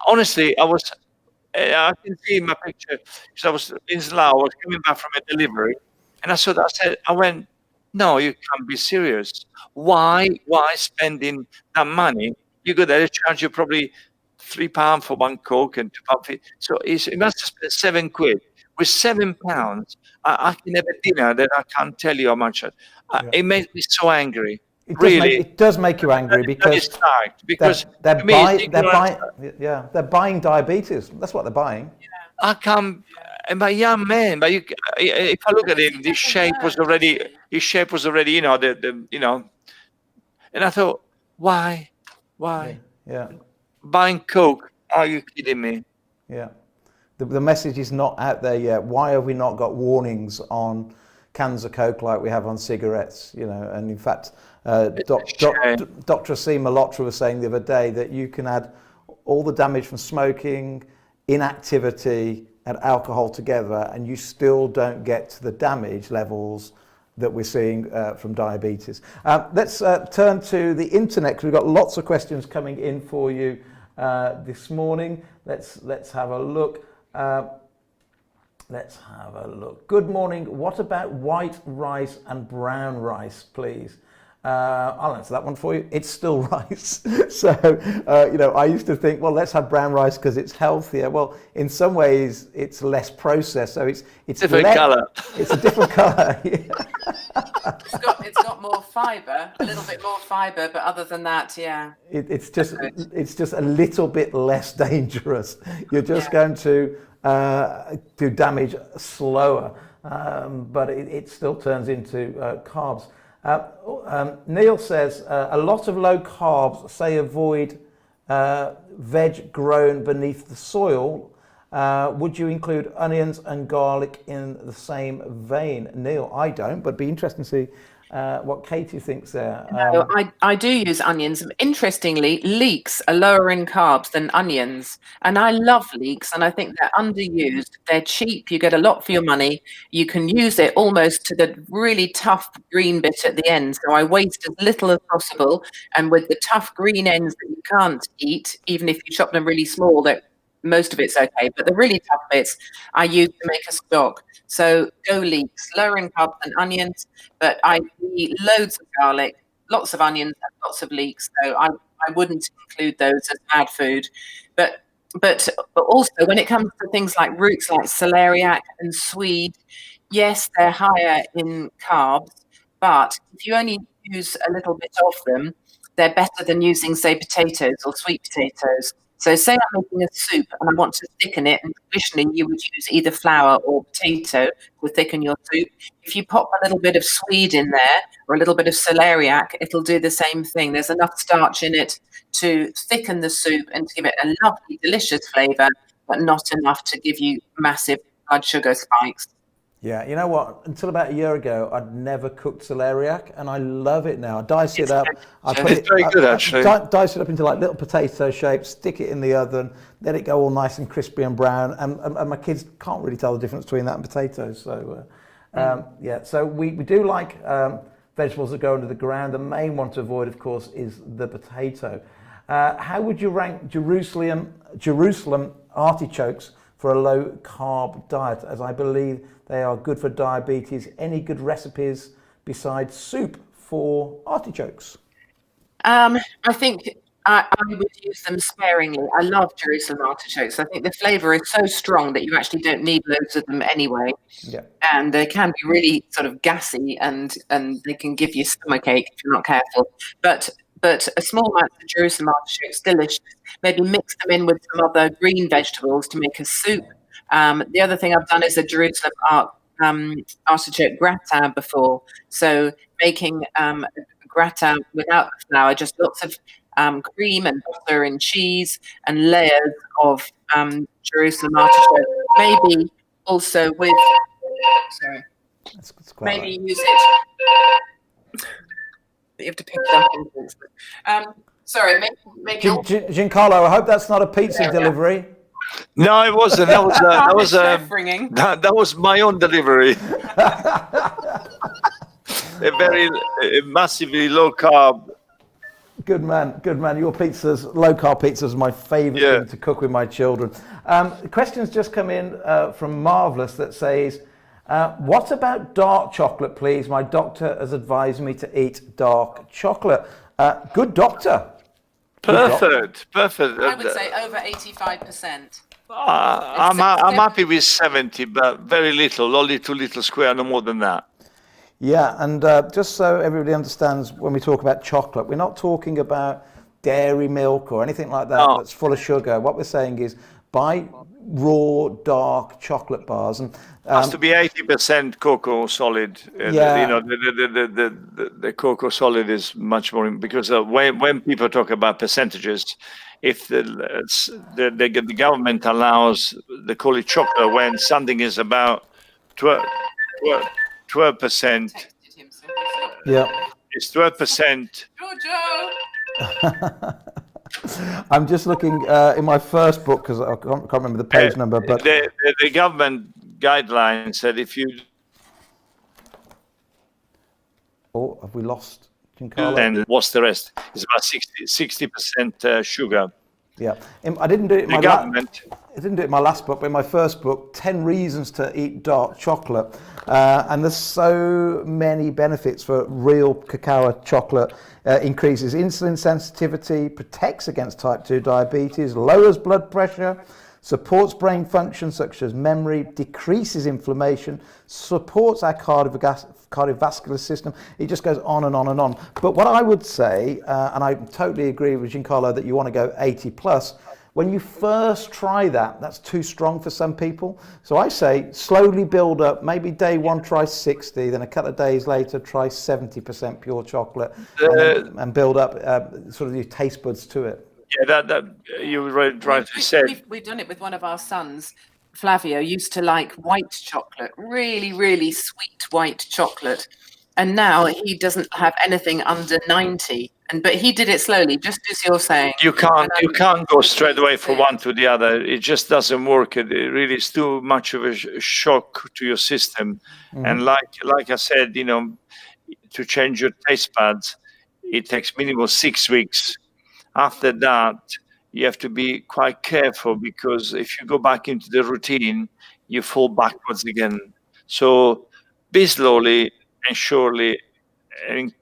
Honestly, I can see in my picture, because I was in Slough, I was coming back from a delivery, and I went, no, you can't be serious. Why spending that money? You go there, they charge you probably £3 for one Coke and £2. So it must have spent £7. With £7, I can have a dinner that I can't tell you how much. It makes me so angry. It does make you angry because they're buying diabetes. That's what they're buying. I can't. And my young man, but if I look at him, his shape was already, and I thought, why? Yeah. Buying Coke? Are you kidding me? Yeah. The message is not out there yet. Why have we not got warnings on cans of Coke like we have on cigarettes? And in fact, Dr. Asim Malhotra was saying the other day that you can add all the damage from smoking, inactivity, and alcohol together, and you still don't get to the damage levels that we're seeing from diabetes. Let's turn to the internet, because we've got lots of questions coming in for you this morning. Let's have a look. Good morning. What about white rice and brown rice, please? I'll answer that one for you. It's still rice. So, I used to think, well, let's have brown rice because it's healthier. Well, in some ways, it's less processed. So it's different colour. It's a different colour. It's got more fibre, a little bit more fibre, but other than that, it's just a little bit less dangerous. You're just going to do damage slower, but it still turns into carbs. Neil says a lot of low carbs say avoid veg grown beneath the soil. Would you include onions and garlic in the same vein? Neil, I don't, but it'd be interesting to see what Katie thinks there. No, I do use onions. Interestingly, leeks are lower in carbs than onions. And I love leeks, and I think they're underused. They're cheap. You get a lot for your money. You can use it almost to the really tough green bit at the end. So I waste as little as possible. And with the tough green ends that you can't eat, even if you chop them really small, that most of it's okay. But the really tough bits I use to make a stock. So go leeks, lower in carbs than onions, but I eat loads of garlic, lots of onions, and lots of leeks. So I wouldn't include those as bad food. But also when it comes to things like roots like celeriac and swede, yes, they're higher in carbs, but if you only use a little bit of them, they're better than using, say, potatoes or sweet potatoes. So say I'm making a soup and I want to thicken it, and traditionally you would use either flour or potato to thicken your soup. If you pop a little bit of swede in there or a little bit of celeriac, it'll do the same thing. There's enough starch in it to thicken the soup and to give it a lovely, delicious flavour, but not enough to give you massive blood sugar spikes. Yeah, you know what? Until about a year ago, I'd never cooked celeriac, and I love it now. I dice it up. It's very good, actually. Dice it up into like little potato shapes, stick it in the oven, let it go all nice and crispy and brown. And my kids can't really tell the difference between that and potatoes. So, so we do like vegetables that go under the ground. The main one to avoid, of course, is the potato. How would you rank Jerusalem artichokes for a low carb diet, as I believe they are good for diabetes? Any good recipes besides soup for artichokes? I think I would use them sparingly. I love Jerusalem artichokes. I think the flavour is so strong that you actually don't need loads of them anyway. Yeah. And they can be really sort of gassy, and they can give you stomachache if you're not careful. But a small amount of Jerusalem artichokes, delicious. Maybe mix them in with some other green vegetables to make a soup. The other thing I've done is a Jerusalem artichoke gratin before. So making a gratin without the flour, just lots of cream and butter and cheese and layers of Jerusalem artichoke. Maybe also with, sorry, That's quite maybe right. use it. You have to pick it up. Sorry, maybe. Giancarlo, I hope that's not a pizza delivery. No, it wasn't. That was ringing. that was my own delivery. A massively low carb. Good man, good man. Your pizzas, low carb pizzas, are my favourite thing to cook with my children. Questions just come in from Marvellous that says, what about dark chocolate, please? My doctor has advised me to eat dark chocolate. Good doctor. Perfect. I would say over 85%. I'm happy with 70, but very little, only 2 little square, no more than that. Yeah, and just so everybody understands, when we talk about chocolate, we're not talking about dairy milk or anything like that that's full of sugar. What we're saying is buy raw dark chocolate bars, and has to be 80% cocoa solid. Yeah. You know, the cocoa solid is much more, because when people talk about percentages, if the government allows, they call it chocolate when something is about 12%. Yeah. It's 12%. I'm just looking in my first book, because I can't remember the page number, but the government guidelines said if you... Oh, have we lost Giancarlo? And what's the rest? It's about 60% sugar. Yeah, I didn't do it in The government... I didn't do it in my last book, but in my first book, 10 reasons to eat dark chocolate. And there's so many benefits for real cacao chocolate. Increases insulin sensitivity, protects against type 2 diabetes, lowers blood pressure, supports brain function such as memory, decreases inflammation, supports our cardiovascular system. It just goes on and on and on. But what I would say, and I totally agree with Giancarlo that you want to go 80 plus, when you first try that, that's too strong for some people. So I say slowly build up. Maybe day one, try 60. Then a couple of days later, try 70% pure chocolate, and build up sort of your taste buds to it. Yeah, that you rightly said. We've done it with one of our sons. Flavio used to like white chocolate, really, really sweet white chocolate. And now he doesn't have anything under 90. But he did it slowly, just as you're saying. You can't go straight away from one to the other. It just doesn't work. It really is too much of a shock to your system. Mm-hmm. And like I said, you know, to change your taste buds, it takes minimum 6 weeks. After that, you have to be quite careful, because if you go back into the routine, you fall backwards again. So be slowly and surely, and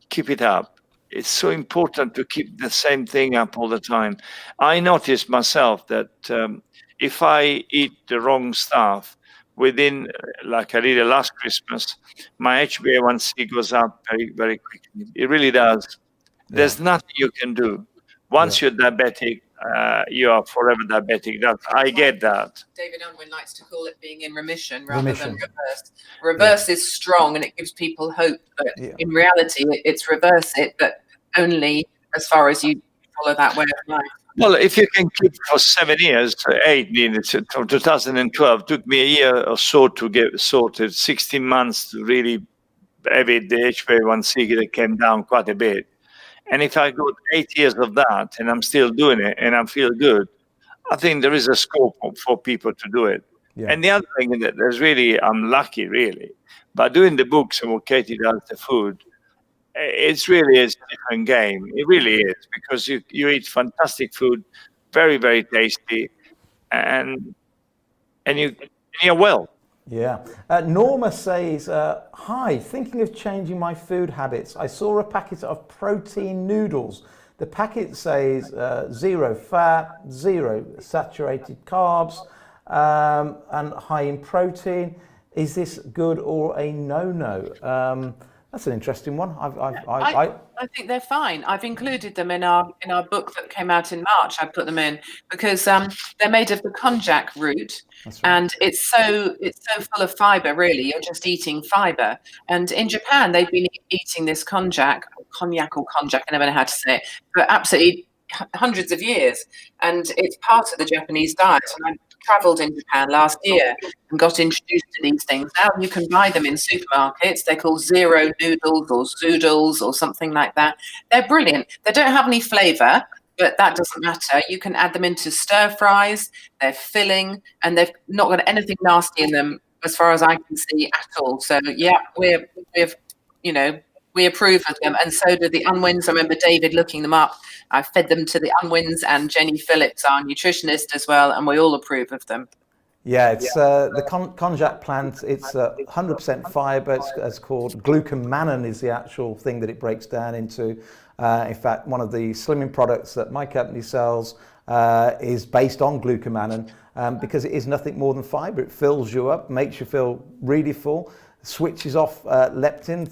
keep it up. It's so important to keep the same thing up all the time. I noticed myself that if I eat the wrong stuff, within, like I did last Christmas, my HbA1c goes up very, very quickly. It really does. Yeah. There's nothing you can do. Once you're diabetic, you are forever diabetic. I get that. David Unwin likes to call it being in remission rather than reverse. Reverse is strong and it gives people hope, but in reality, it's reverse it, but only as far as you follow that way of life. Well, if you can keep for 7 years, 8 needed from 2012, took me a year or so to get sorted, 16 months to really have it, the HbA1c that came down quite a bit. And if I got 8 years of that and I'm still doing it and I feel good, I think there is a scope for people to do it. Yeah. And the other thing that there's really, I'm lucky really, by doing the books and what Katie does, the food, it's really a different game. It really is, because you eat fantastic food, very, very tasty, and you're well. Yeah. Norma says, hi, thinking of changing my food habits. I saw a packet of protein noodles. The packet says 0 fat, 0 saturated carbs, and high in protein. Is this good or a no-no? That's an interesting one. I think they're fine. I've included them in our book that came out in March. I put them in because they're made of the konjac root, and it's so full of fiber. Really, you're just eating fiber. And in Japan, they've been eating this cognac or konjac. I never know how to say it, but absolutely hundreds of years, and it's part of the Japanese diet. And I travelled in Japan last year and got introduced to these things. Now you can buy them in supermarkets. They're called Zero Noodles or Zoodles or something like that. They're brilliant. They don't have any flavour, but that doesn't matter. You can add them into stir fries. They're filling, and they've not got anything nasty in them as far as I can see at all. So yeah, we approve of them, and so do the Unwins. I remember David looking them up. I fed them to the Unwins, and Jenny Phillips, our nutritionist, as well, and we all approve of them. Yeah, it's the konjac plant. It's 100% fiber. It's called glucomannan is the actual thing that it breaks down into. In fact, one of the slimming products that my company sells is based on glucomannan because it is nothing more than fiber. It fills you up, makes you feel really full, switches off leptin,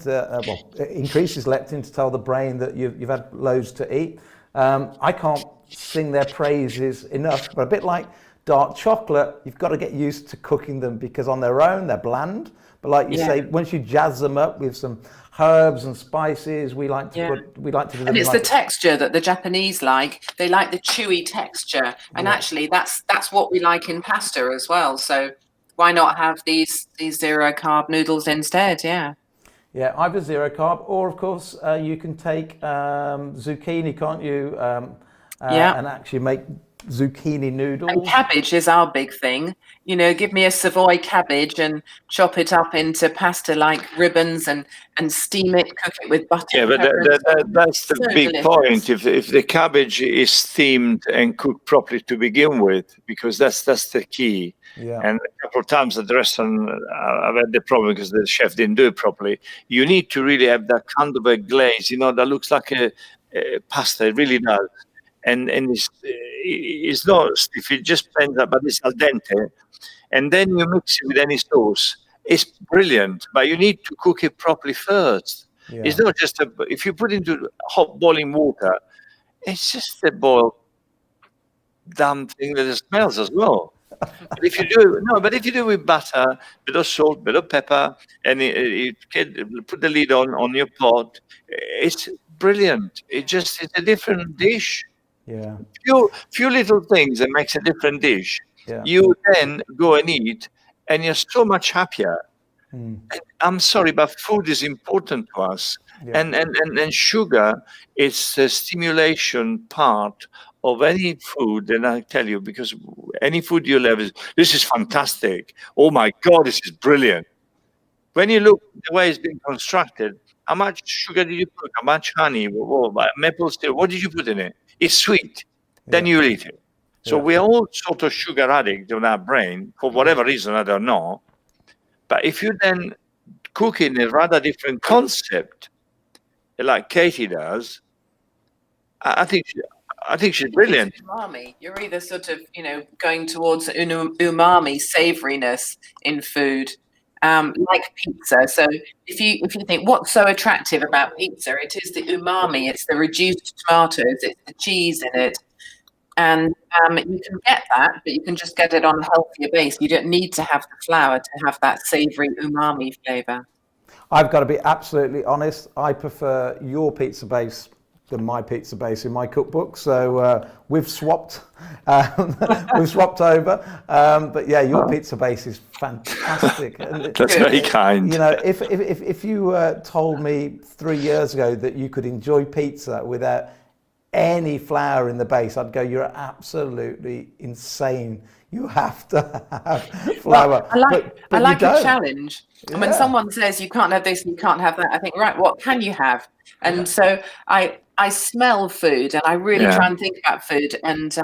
increases leptin to tell the brain that you've had loads to eat. I can't sing their praises enough, but a bit like dark chocolate, you've got to get used to cooking them because on their own they're bland. But like you say, once you jazz them up with some herbs and spices, we like to do them. And it's the texture that the Japanese like. They like the chewy texture, and actually that's what we like in pasta as well. So why not have these zero carb noodles instead? Yeah. Yeah, either zero carb, or of course you can take zucchini, can't you? And actually make zucchini noodles. And cabbage is our big thing. You know, give me a Savoy cabbage and chop it up into pasta like ribbons and steam it, cook it with butter. Yeah, but that's the big point. If the cabbage is steamed and cooked properly to begin with, because that's the key. Yeah. And a couple of times at the restaurant, I've had the problem because the chef didn't do it properly. You need to really have that kind of a glaze, that looks like a pasta. It really does. And it's not stiff, it just blends up, but it's al dente. And then you mix it with any sauce. It's brilliant, but you need to cook it properly first. Yeah. It's not just if you put it into hot boiling water, it's just a boiled damn thing that smells as well. But if you do it with butter, bit of salt, bit of pepper, and you put the lid on your pot, it's brilliant. It's a different dish. Yeah. Few little things that makes a different dish. Yeah. You then go and eat, and you're so much happier. I'm sorry, but food is important to us, and sugar is the stimulation part of any food. And I tell you, because any food you love this is fantastic. Oh my God, this is brilliant. When you look the way it's been constructed, how much sugar did you put? How much honey? Maple syrup? What did you put in it? It's sweet. Then you eat it. So we're all sort of sugar addicts on our brain for whatever reason, I don't know. But if you then cook in a rather different concept, like Katie does, I think she's brilliant. Umami. You're either sort of, going towards umami, savouriness in food, like pizza. So if you think what's so attractive about pizza, it is the umami. It's the reduced tomatoes. It's the cheese in it. And you can get that, but you can just get it on a healthier base. You don't need to have the flour to have that savoury umami flavour. I've got to be absolutely honest. I prefer your pizza base than my pizza base in my cookbook. So we've swapped over. But yeah, your pizza base is fantastic. That's very kind. If you told me 3 years ago that you could enjoy pizza without any flour in the base, I'd go, you're absolutely insane. You have to have flour. I like but I like you a don't. challenge. And when Yeah. someone says you can't have this and you can't have that, I think, right, what can you have? And so I smell food and I really Yeah. try and think about food. And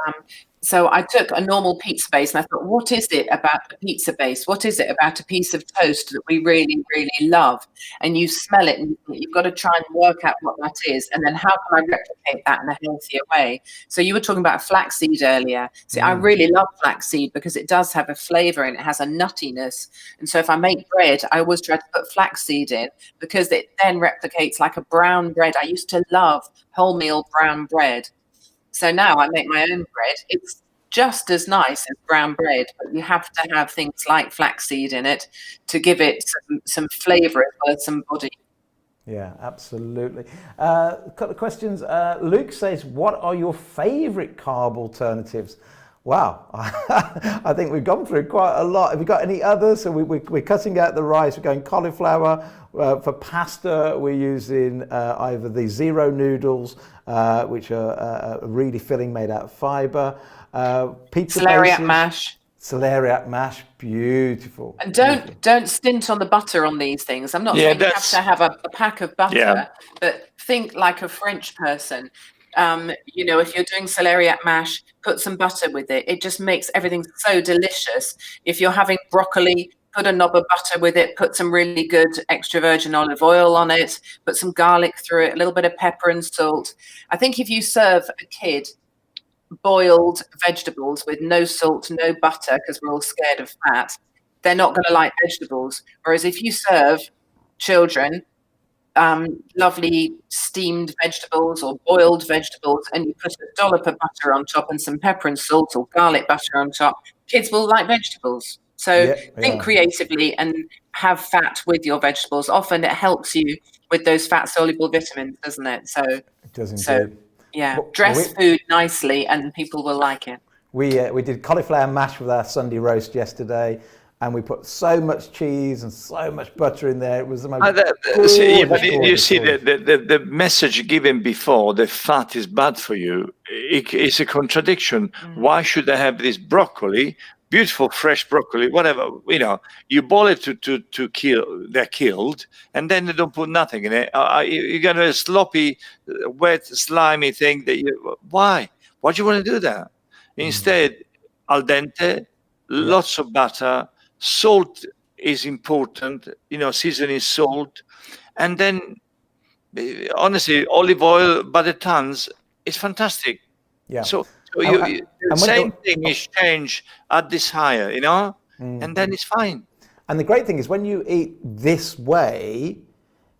so I took a normal pizza base and I thought, what is it about the pizza base? What is it about a piece of toast that we really, really love? And you smell it and you've got to try and work out what that is. And then how can I replicate that in a healthier way? So you were talking about flaxseed earlier. See, I really love flaxseed because it does have a flavor and it has a nuttiness. And so if I make bread, I always try to put flaxseed in because it then replicates like a brown bread. I used to love wholemeal brown bread. So now I make my own bread. It's just as nice as brown bread, but you have to have things like flaxseed in it to give it some flavor as well as some body. Yeah, absolutely. A couple of questions. Luke says, what are your favorite carb alternatives? Wow, I think we've gone through quite a lot. Have you got any others? So we're cutting out the rice, we're going cauliflower. For pasta, we're using either the zero noodles, which are really filling, made out of fibre. Pizza Celeriac bases, mash. Celeriac mash, beautiful. And don't stint on the butter on these things. I'm not saying you have to have a pack of butter, but think like a French person. You know, if you're doing celeriac mash, put some butter with it. It just makes everything so delicious. If you're having broccoli, put a knob of butter with it, put some really good extra virgin olive oil on it, put some garlic through it, a little bit of pepper and salt. I think if you serve a kid boiled vegetables with no salt, no butter, because we're all scared of fat, they're not going to like vegetables. Whereas if you serve children lovely steamed vegetables or boiled vegetables and you put a dollop of butter on top and some pepper and salt or garlic butter on top, kids will like vegetables. So think creatively and have fat with your vegetables. Often it helps you with those fat soluble vitamins, doesn't it? So It does indeed. Yeah, dress food nicely and people will like it. We did cauliflower mash with our Sunday roast yesterday, and we put so much cheese and so much butter in there. It was the most you see the message given before, the fat is bad for you, it's a contradiction. Why should I have this broccoli, beautiful fresh broccoli, whatever, you know, you boil it to kill, they're killed, and then they don't put nothing in it. You're going to a sloppy, wet, slimy thing that why do you want to do that? Instead, al dente, lots of butter, salt is important, you know, seasoning salt, and then honestly, olive oil by the tons is fantastic. Yeah. So the same thing is changed at this higher, you know, and then it's fine. And the great thing is when you eat this way,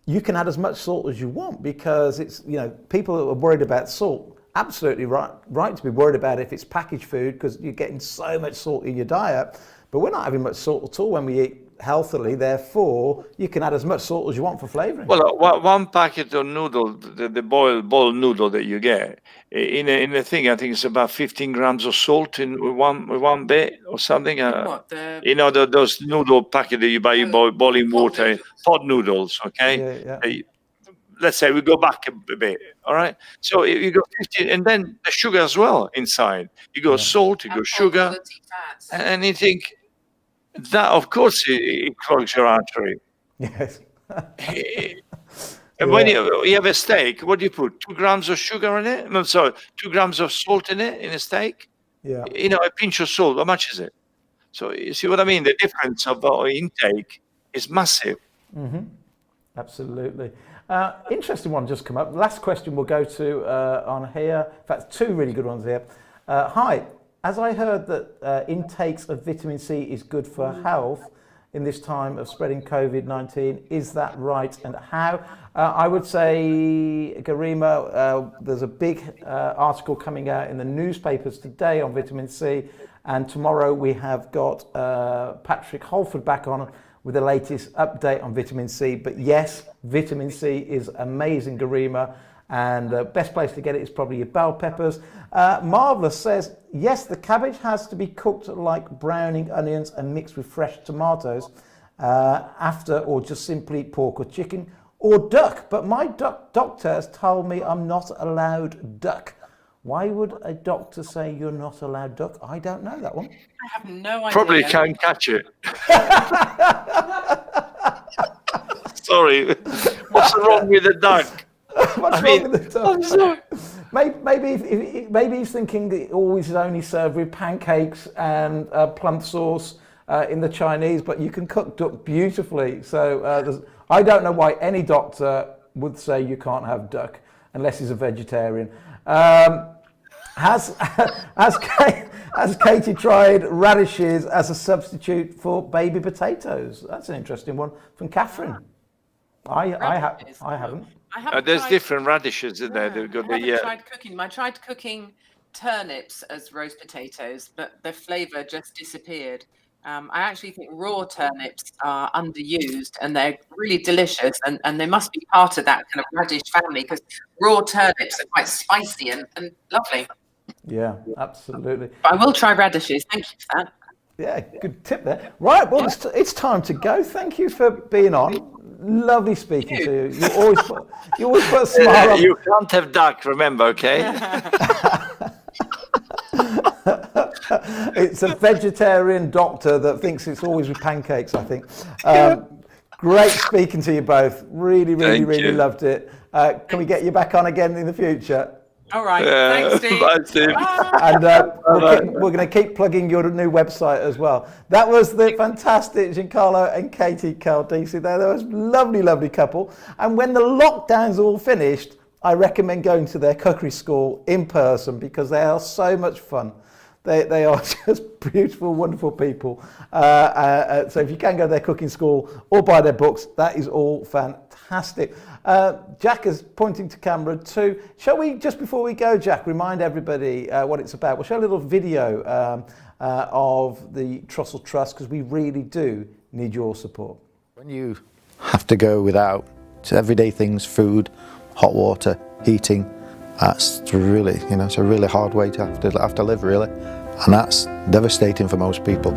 you can add as much salt as you want, because it's, you know, people are worried about salt. Absolutely right to be worried about it if it's packaged food, because you're getting so much salt in your diet. But we're not having much salt at all when we eat healthily. Therefore, you can add as much salt as you want for flavouring. Well, one packet of noodle, the boiled noodle that you get in a thing, I think it's about 15 grams of salt in one bit or something. You know those noodle packet that you buy, boiling water, pot noodles. Okay. Yeah. Let's say we go back a bit, all right? So you go 15, and then the sugar as well inside. You go salt, you go sugar, and you think that, of course, it clogs your artery. Yes. And when you have a steak, what do you put? 2 grams of sugar in it? No, sorry, 2 grams of salt in it, in a steak? Yeah. You know, a pinch of salt, how much is it? So you see what I mean? The difference of our intake is massive. Mm-hmm. Absolutely. Interesting one just come up. Last question we'll go to on here. In fact, 2 really good ones here. Hi, as I heard that intakes of vitamin C is good for health in this time of spreading COVID-19, is that right, and how? I would say, Garima, there's a big article coming out in the newspapers today on vitamin C, and tomorrow we have got Patrick Holford back on with the latest update on vitamin C. But yes, vitamin C is amazing, Garima, and the best place to get it is probably your bell peppers. Marvelous says, yes, the cabbage has to be cooked like browning onions and mixed with fresh tomatoes after, or just simply pork or chicken or duck. But my doctor has told me I'm not allowed duck. Why would a doctor say you're not allowed duck? I don't know that one. I have no idea. Probably can't catch it. Sorry. What's wrong with the duck? What's wrong with the duck? Maybe he's thinking that it always is only served with pancakes and plum sauce in the Chinese, but you can cook duck beautifully. So I don't know why any doctor would say you can't have duck unless he's a vegetarian. Has Katie tried radishes as a substitute for baby potatoes? That's an interesting one from Catherine. I haven't. There's different radishes in there. They've got I haven't tried cooking them. I tried cooking turnips as roast potatoes, but the flavour just disappeared. I actually think raw turnips are underused and they're really delicious, and they must be part of that kind of radish family because raw turnips are quite spicy and lovely. Yeah, absolutely. But I will try radishes. Thank you for that. Yeah, good tip there. Right, well, it's time to go. Thank you for being on. Lovely speaking to you. You always put a smile on. You can't have duck, remember, okay? It's a vegetarian doctor that thinks it's always with pancakes, I think. Great speaking to you both. Really loved it. Can we get you back on again in the future? All right. Thanks, Steve. Bye, Steve. And we're going to keep plugging your new website as well. That was the fantastic Giancarlo and Katie Caldisi there. That was lovely, lovely couple. And when the lockdown's all finished, I recommend going to their cookery school in person because they are so much fun. They are just beautiful, wonderful people. So if you can go to their cooking school or buy their books, that is all fantastic. Jack is pointing to camera too. Shall we, just before we go, Jack, remind everybody what it's about? We'll show a little video of the Trussell Trust because we really do need your support. When you have to go without everyday things, food, hot water, heating, that's really, it's a really hard way to have to live, really. And that's devastating for most people.